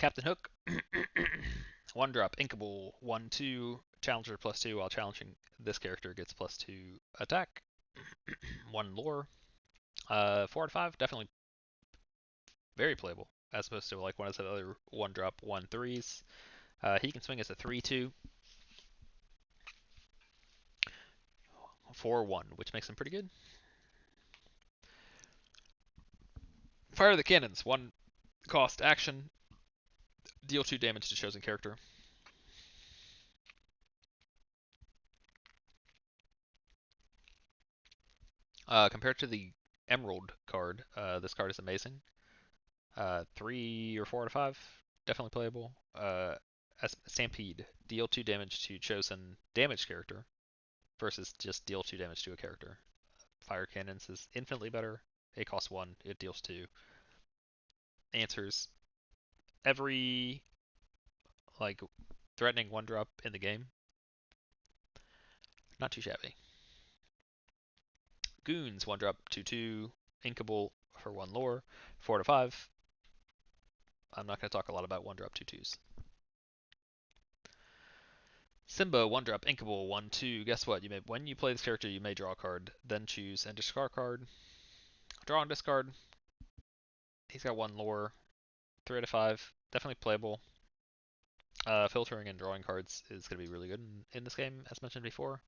Captain Hook, 1 drop, Inkable, 1/2, Challenger +2 while challenging this character gets +2 attack. 1 lore. 4 out of 5, definitely very playable, as opposed to like one of the other 1 drop, 1/3s. He can swing as a 3/2 for 1, which makes him pretty good. Fire the Cannons, 1 cost action, deal 2 damage to chosen character. Compared to the Emerald card, this card is amazing. 3 or 4 out of 5, definitely playable. As Stampede, deal 2 damage to chosen damage character versus just deal 2 damage to a character. Fire Cannons is infinitely better. It costs 1, it deals 2. Answers every like threatening 1 drop in the game. Not too shabby. Goons, 1 drop, 2/2, Inkable for 1 lore, 4 to 5. I'm not going to talk a lot about 1 drop 2/2s. Simba, 1 drop, Inkable, 1/2. Guess what? When you play this character, you may draw a card, then choose and discard card. Draw and discard. He's got 1 lore, 3 out of 5. Definitely playable. Filtering and drawing cards is going to be really good in this game, as mentioned before.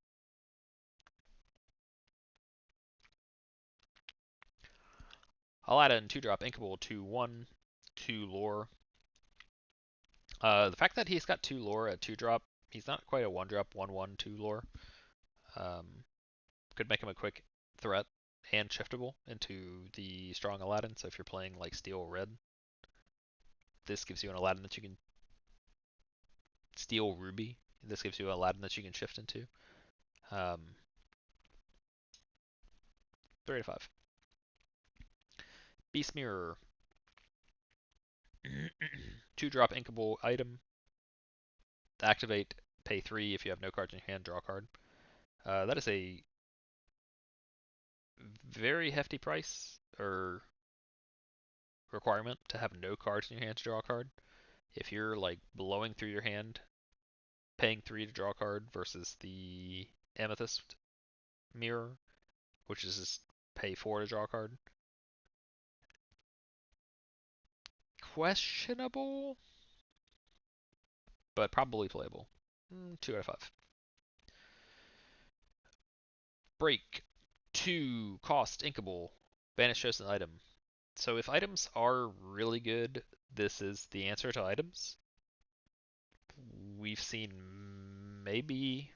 Aladdin, 2 drop, Inkable, 2/1, 2 lore. The fact that he's got 2 lore at 2 drop, he's not quite a 1 drop, 1/1, 2 lore. Could make him a quick threat and shiftable into the strong Aladdin. So if you're playing like Steel Red, this gives you an Aladdin that you can Steel Ruby. This gives you an Aladdin that you can shift into. 3 to 5. Beast Mirror. 2 drop inkable item. Activate, pay 3 if you have no cards in your hand, draw a card. That is a very hefty price or requirement to have no cards in your hand to draw a card. If you're like blowing through your hand, paying 3 to draw a card versus the Amethyst Mirror, which is just pay 4 to draw a card. Questionable, but probably playable. 2 out of 5. Break. 2 cost inkable. Banish chosen item. So if items are really good, this is the answer to items. We've seen maybe.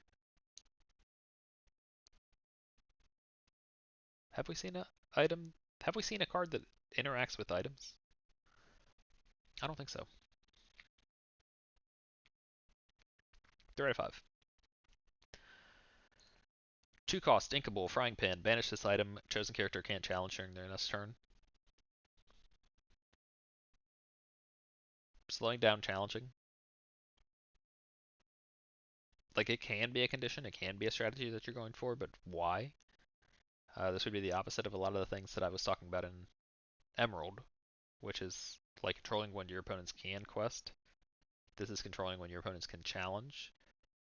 Have we seen a item? Have we seen a card that interacts with items? I don't think so. 3 out of 5. 2 cost inkable frying pan. Banish this item. Chosen character can't challenge during their next turn. Slowing down challenging. Like it can be a condition, it can be a strategy that you're going for, but why? This would be the opposite of a lot of the things that I was talking about in Emerald, which is like controlling when your opponents can quest. This is controlling when your opponents can challenge.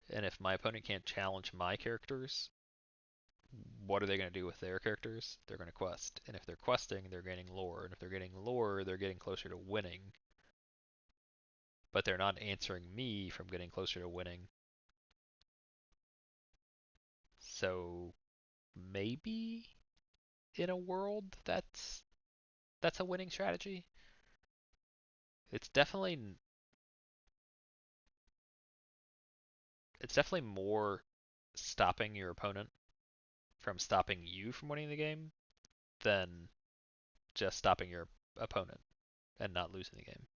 And if my opponent can't challenge my characters, what are they going to do with their characters? They're going to quest. And if they're questing, they're gaining lore. And if they're getting lore, they're getting closer to winning. But they're not answering me from getting closer to winning. So maybe in a world that's a winning strategy. It's definitely more stopping your opponent from stopping you from winning the game than just stopping your opponent and not losing the game.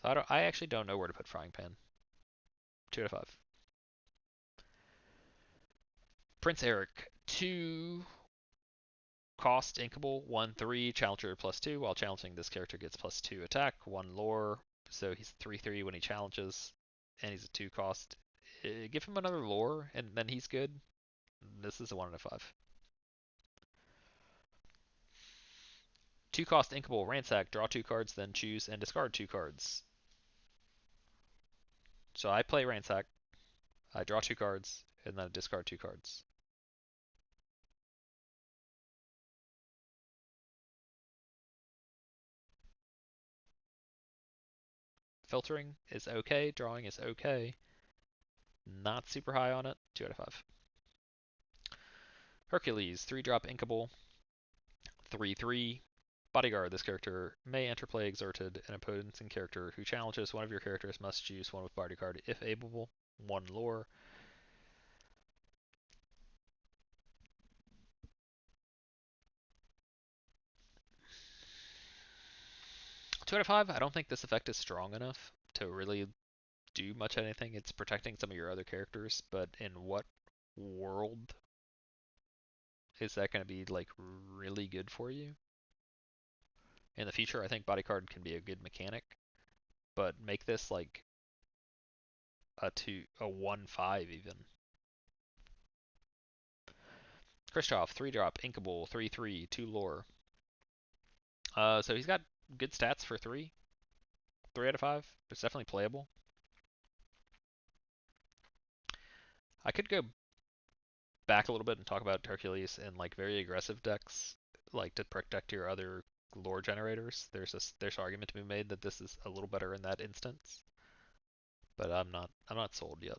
So I actually don't know where to put frying pan. 2 out of 5. Prince Eric, 2 cost inkable, 1/3 challenger +2. While challenging, this character gets +2 attack, 1 lore. So he's 3/3 when he challenges, and he's a 2 cost. Give him another lore, and then he's good. This is a 1 out of 5. 2 cost Inkable Ransack. Draw 2 cards, then choose and discard 2 cards. So I play Ransack. I draw 2 cards, and then I discard 2 cards. Filtering is okay. Drawing is okay. Not super high on it. 2 out of 5. Hercules, 3-drop Inkable, 3/3. Bodyguard. This character may enter play exerted. An opposing character who challenges one of your characters must choose one with Bodyguard if able. 1 lore. 2 out of 5. I don't think this effect is strong enough to really do much anything. It's protecting some of your other characters, but in what world is that going to be like really good for you? In the future, I think Bodyguard can be a good mechanic, but make this like a 1/5 even. Kristoff, 3-drop, Inkable, 3/3, 2 lore. So he's got good stats for 3 out of 5. It's definitely playable. I could go back a little bit and talk about Hercules in like very aggressive decks, like to protect your other lore generators. There's argument to be made that this is a little better in that instance, but I'm not sold yet.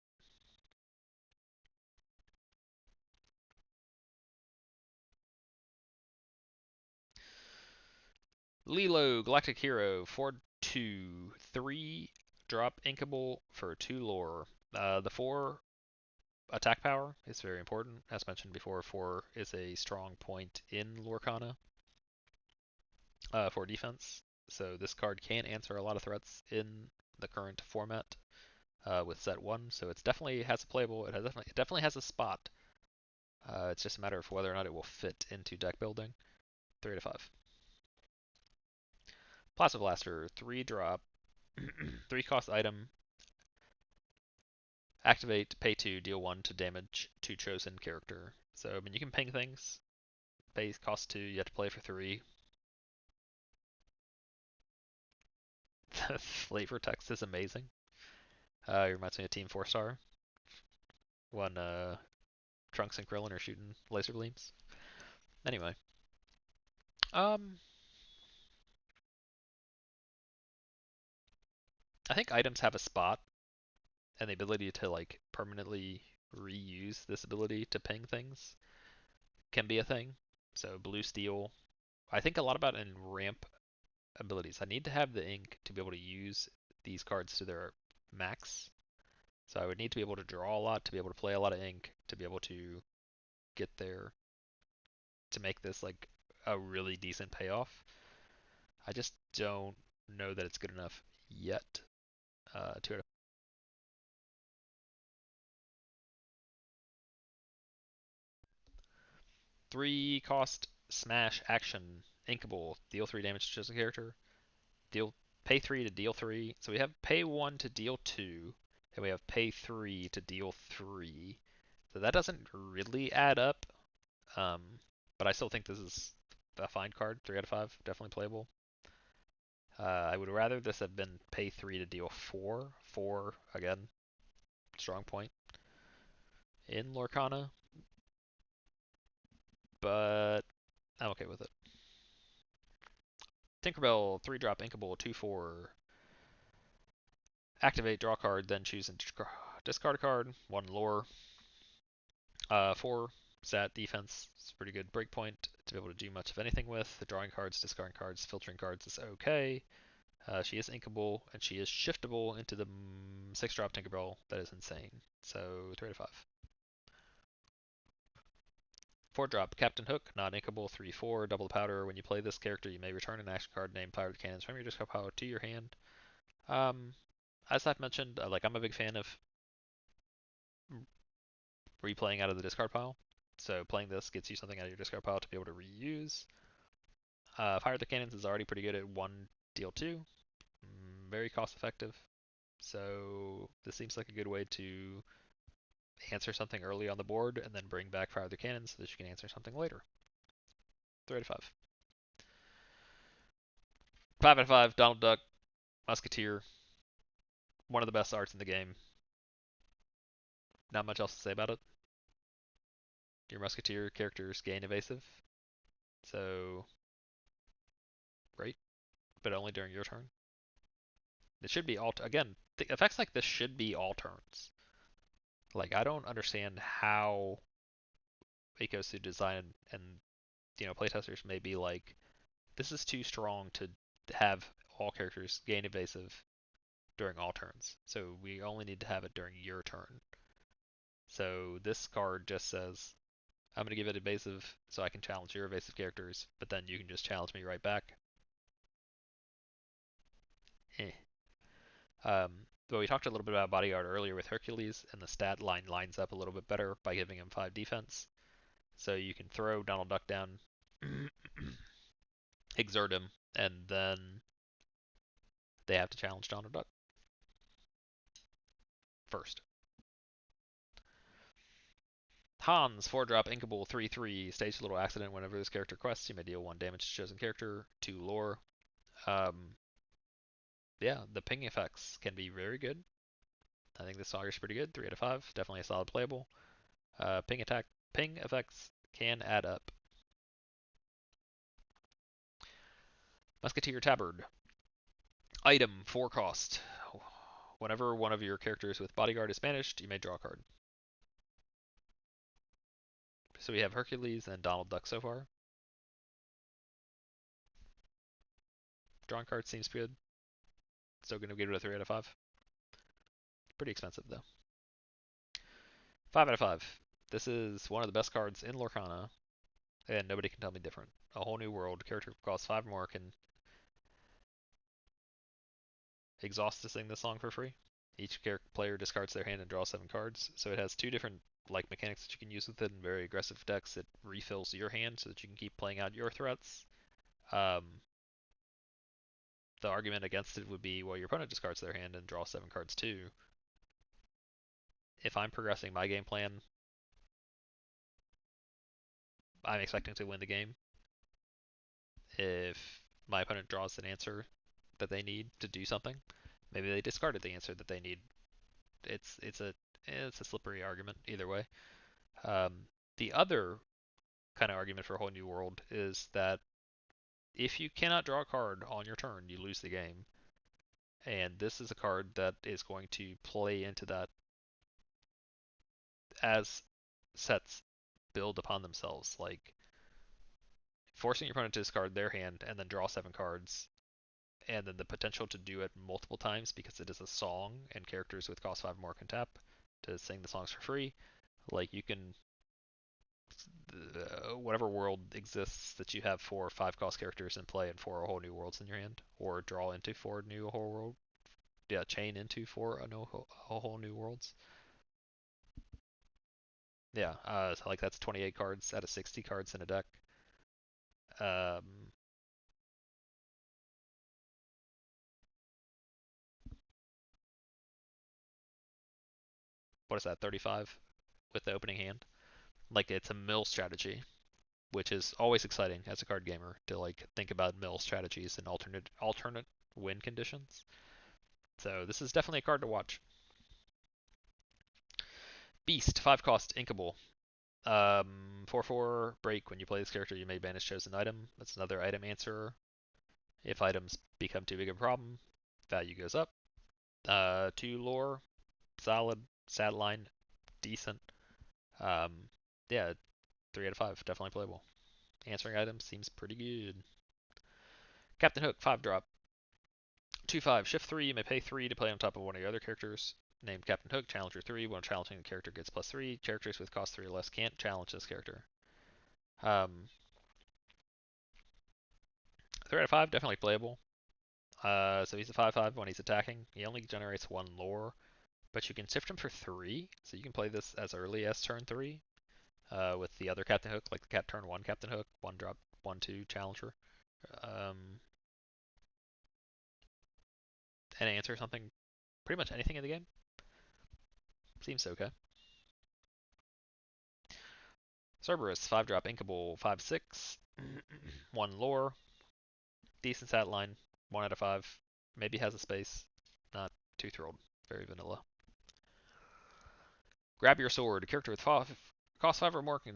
Lilo, Galactic Hero, 4/2, 3-drop Inkable for 2 lore. The 4 attack power is very important. As mentioned before, 4 is a strong point in Lorcana for defense. So this card can answer a lot of threats in the current format with set 1. So it definitely has a playable. It definitely has a spot. It's just a matter of whether or not it will fit into deck building. 3 out of 5. Plasma Blaster, 3-drop, 3-cost item. Activate, pay 2, deal 1 to damage to chosen character. So I mean you can ping things. Pay cost 2, you have to play for 3. The flavor text is amazing. It reminds me of Team 4-star when Trunks and Krillin are shooting laser beams. Anyway, um, I think items have a spot, and the ability to like permanently reuse this ability to ping things can be a thing. So blue steel, I think a lot about in ramp abilities. I need to have the ink to be able to use these cards to their max. So I would need to be able to draw a lot, to be able to play a lot of ink, to be able to get there, to make this like a really decent payoff. I just don't know that it's good enough yet. 2 out of 3 cost smash action inkable. Deal 3 damage to chosen character. Deal pay 3 to deal 3. So we have pay 1 to deal 2, and we have pay 3 to deal 3. So that doesn't really add up. Um, but I still think this is a fine card. 3 out of 5, definitely playable. I would rather this have been pay 3 to deal 4. 4 again, strong point in Lorcana, but I'm okay with it. Tinkerbell, 3-drop Inkable, 2/4. Activate, draw card, then choose and discard a card. 1 lore. 4 stat defense. It's pretty good breakpoint to be able to do much of anything with. The drawing cards, discarding cards, filtering cards is okay. She is inkable and she is shiftable into the 6-drop Tinkerbell. That is insane. So 3 out of 5. 4-drop Captain Hook, not inkable, 3/4, double the powder. When you play this character, you may return an action card named Pirate Cannons from your discard pile to your hand. Um, as I've mentioned, like I'm a big fan of replaying out of the discard pile. So playing this gets you something out of your discard pile to be able to reuse. Fire the Cannons is already pretty good at 1 deal 2. Very cost effective. So this seems like a good way to answer something early on the board and then bring back Fire the Cannons so that you can answer something later. 3 out of 5. 5 out of 5, Donald Duck, Musketeer, one of the best arts in the game. Not much else to say about it. Your Musketeer characters gain evasive, so great, but only during your turn. It should be all, again, effects like this should be all turns. Like, I don't understand how it goes through design and, playtesters may be like, this is too strong to have all characters gain evasive during all turns. So we only need to have it during your turn. So this card just says, I'm going to give it evasive so I can challenge your evasive characters, but then you can just challenge me right back. Eh. But we talked a little bit about Bodyguard earlier with Hercules, and the stat line lines up a little bit better by giving him 5 defense. So you can throw Donald Duck down, exert him, and then they have to challenge Donald Duck first. Hans, 4-drop, Inkable, 3/3. Stage a little accident whenever this character quests. You may deal 1 damage to chosen character, 2 lore. Yeah, the ping effects can be very good. I think this Sagar's pretty good. 3 out of 5. Definitely a solid playable. Ping effects can add up. Musketeer Tabard. Item, 4 cost. Whenever one of your characters with Bodyguard is banished, you may draw a card. So we have Hercules and Donald Duck so far. Drawing card seems good. Still going to give it a 3 out of 5. Pretty expensive though. 5 out of 5. This is one of the best cards in Lorcana, and nobody can tell me different. A whole new world. Character costs 5 more, can exhaust to sing this song for free. Each player discards their hand and draws 7 cards. So it has 2 different mechanics that you can use with it. In very aggressive decks, it refills your hand so that you can keep playing out your threats. The argument against it would be, well, your opponent discards their hand and draws 7 cards too. If I'm progressing my game plan, I'm expecting to win the game. If my opponent draws an answer that they need to do something, maybe they discarded the answer that they need. It's a slippery argument either way. The other kind of argument for a whole new world is that if you cannot draw a card on your turn, you lose the game. And this is a card that is going to play into that as sets build upon themselves. Like forcing your opponent to discard their hand and then draw 7 cards, and then the potential to do it multiple times because it is a song and characters with cost 5 more can tap to sing the songs for free. Like you can whatever world exists that you have 4 5 cost characters in play and 4 whole new worlds in your hand, or draw into 4 new whole world. Yeah, chain into 4 whole new worlds. Yeah, so like that's 28 cards out of 60 cards in a deck. What is that? 35 with the opening hand. Like it's a mill strategy, which is always exciting as a card gamer to like think about mill strategies and alternate win conditions. So this is definitely a card to watch. Beast, 5 cost, inkable. 4/4 break. When you play this character, you may banish chosen item. That's another item answerer. If items become too big of a problem, value goes up. 2 lore, solid. Stat line, decent. Yeah, 3 out of 5, definitely playable. Answering items seems pretty good. Captain Hook, 5-drop. 2/5, shift 3. You may pay 3 to play on top of one of your other characters. Named Captain Hook, challenger 3. When challenging the character gets +3. Characters with cost 3 or less can't challenge this character. 3 out of 5, definitely playable. So he's a 5/5 when he's attacking. He only generates 1 lore, but you can shift him for 3, so you can play this as early as turn 3 with the other Captain Hook, like the turn 1 Captain Hook, 1-drop, 1/2 challenger. And answer something, pretty much anything in the game. Seems okay. Cerberus, 5-drop, inkable, 5/6, 1 lore, decent stat line, 1 out of 5. Maybe has a space. Not too thrilled. Very vanilla. Grab your sword. A character with cost 5 or more can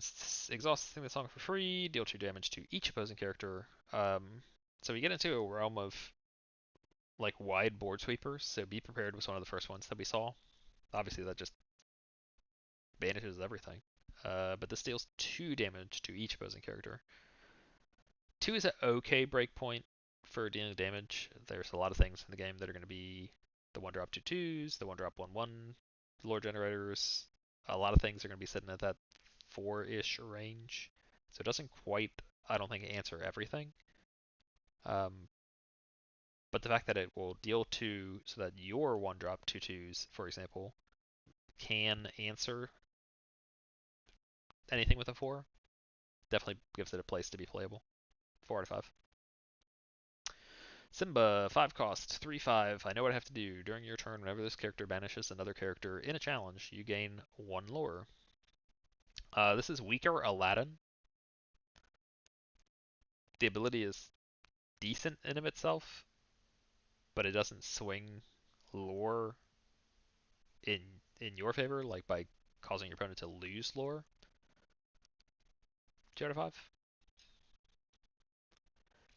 exhaust the song for free. Deal 2 damage to each opposing character. So we get into a realm of like wide board sweepers. So Be Prepared was one of the first ones that we saw. Obviously that just banishes everything. But this deals 2 damage to each opposing character. 2 is an okay breakpoint for dealing damage. There's a lot of things in the game that are going to be the 1-drop 2/2s, the 1-drop 1/1 lore generators. A lot of things are going to be sitting at that 4-ish range. So it doesn't quite, I don't think, answer everything. But the fact that it will deal 2 so that your 1-drop 2/2s, for example, can answer anything with a 4 definitely gives it a place to be playable. 4 out of 5. Simba, 5 cost, 3/5. I know what I have to do. During your turn, whenever this character banishes another character in a challenge, you gain 1 lore. This is weaker Aladdin. The ability is decent in of itself, but it doesn't swing lore in your favor, like by causing your opponent to lose lore. 2 out of 5.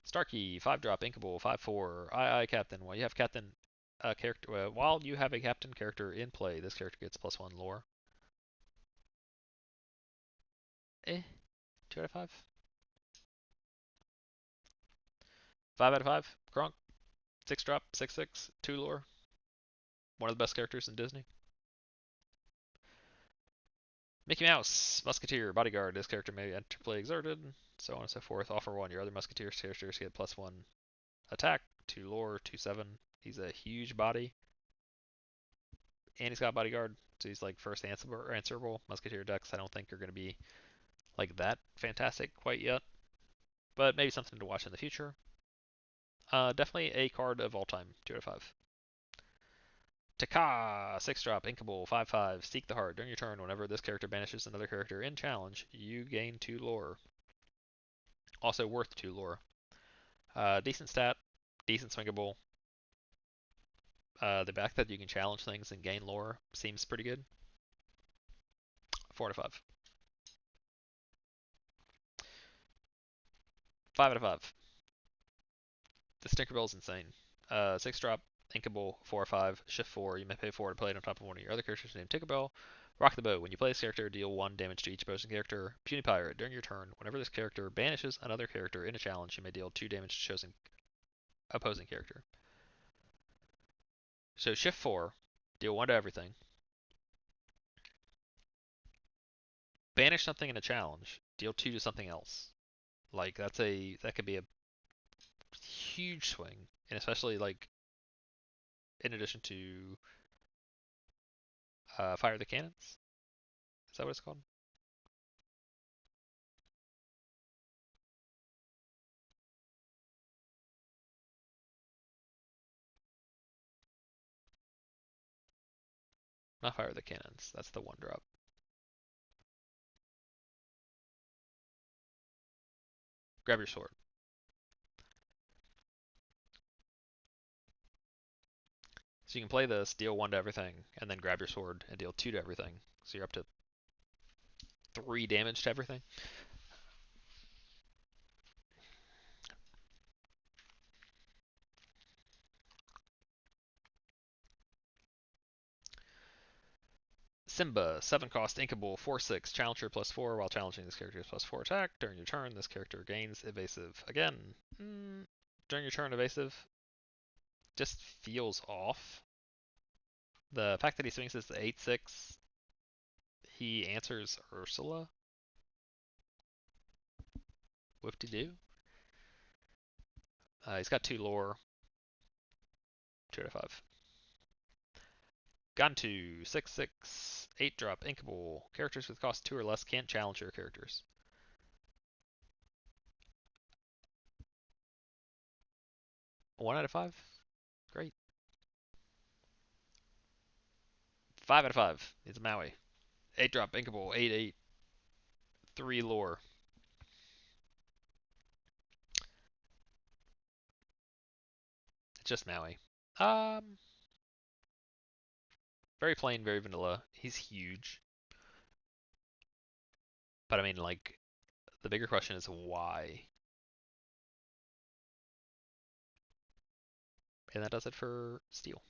Starkey, 5-drop, inkable, 5/4. Aye, Captain. While you have Captain character, while you have a Captain character in play, this character gets +1 lore. 2 out of 5. 5 out of 5. Kronk, 6-drop, 6/6, 2 lore. One of the best characters in Disney. Mickey Mouse, Musketeer, Bodyguard. This character may enter play exerted, so on and so forth. Offer 1. Your other Musketeer characters get +1 attack, 2 lore, 2/7. He's a huge body, and he's got Bodyguard, so he's like first answerable. Musketeer decks I don't think are going to be like that fantastic quite yet, but maybe something to watch in the future. Definitely a card of all time, 2 out of 5. Taka, 6-drop, inkable, 5/5, Seek the Heart. During your turn, whenever this character banishes another character in challenge, you gain 2 lore. Also worth 2 lore. Decent stat, decent swingable. The fact that you can challenge things and gain lore seems pretty good. 4 out of 5. 5 out of 5. The Tinkerbell is insane. 6-drop, inkable, 4/5, shift 4. You may pay 4 to play it on top of one of your other characters named Tinkerbell. Rock the Boat. When you play this character, deal 1 damage to each opposing character. Puny Pirate. During your turn, whenever this character banishes another character in a challenge, you may deal 2 damage to chosen opposing character. So shift 4, deal 1 to everything. Banish something in a challenge, deal 2 to something else. Like that could be a huge swing, and especially like in addition to Fire the Cannons. Is that what it's called? Not Fire the Cannons. That's the 1-drop. Grab your sword. So you can play this, deal 1 to everything, and then grab your sword and deal 2 to everything. So you're up to 3 damage to everything. Simba, 7 cost, inkable, 4/6, challenger +4. While challenging this character is +4 attack. During your turn, this character gains evasive. Again, during your turn, evasive just feels off. The fact that he swings this 8/6, he answers Ursula. Whoop-de-doo. He's got 2 lore, 2 out of 5. Gantu, 6/6, 8-drop, inkable. Characters with cost 2 or less can't challenge your characters. 1 out of 5? Great. 5 out of 5. It's Maui. 8-drop, inkable, 8/8, 3 lore. just Maui. Um, Very plain, very vanilla. He's huge, but I mean, like, the bigger question is why. And that does it for Steel.